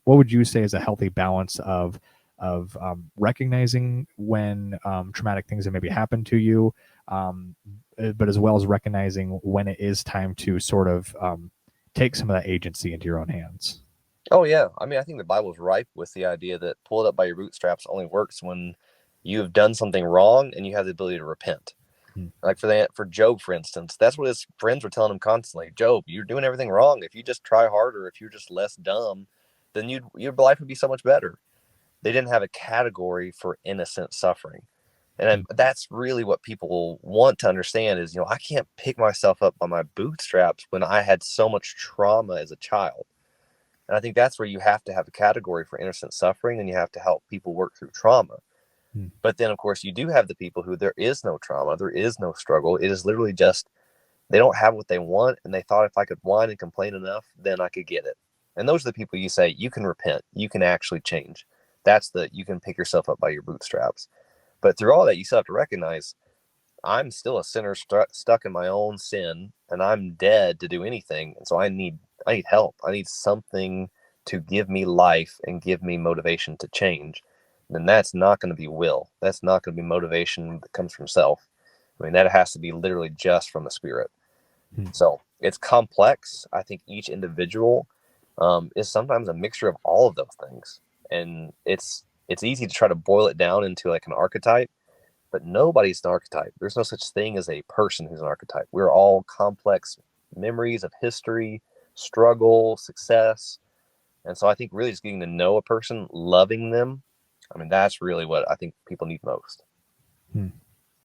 what would you say is a healthy balance of recognizing when traumatic things have maybe happened to you, um, but as well as recognizing when it is time to sort of take some of that agency into your own hands? Oh yeah, I mean, I think the Bible's ripe with the idea that pull it up by your bootstraps only works when you have done something wrong and you have the ability to repent. Hmm. Like for Job, for instance, that's what his friends were telling him constantly. Job, you're doing everything wrong. If you just try harder, if you're just less dumb, then your life would be so much better. They didn't have a category for innocent suffering. And that's really what people want to understand is, I can't pick myself up by my bootstraps when I had so much trauma as a child. And I think that's where you have to have a category for innocent suffering and you have to help people work through trauma. Hmm. But then, of course, you do have the people who there is no trauma, there is no struggle. It is literally just they don't have what they want. And they thought if I could whine and complain enough, then I could get it. And those are the people you say, you can repent, you can actually change. You can pick yourself up by your bootstraps. But through all that, you still have to recognize I'm still a sinner stuck in my own sin, and I'm dead to do anything. And so I need help. I need something to give me life and give me motivation to change. And that's not going to be will. That's not going to be motivation that comes from self. I mean, that has to be literally just from the Spirit. Hmm. So it's complex. I think each individual is sometimes a mixture of all of those things, and it's easy to try to boil it down into like an archetype, but nobody's an archetype. There's no such thing as a person who's an archetype. We're all complex memories of history, struggle, success. And so I think really just getting to know a person, loving them, I mean, that's really what I think people need most. Hmm.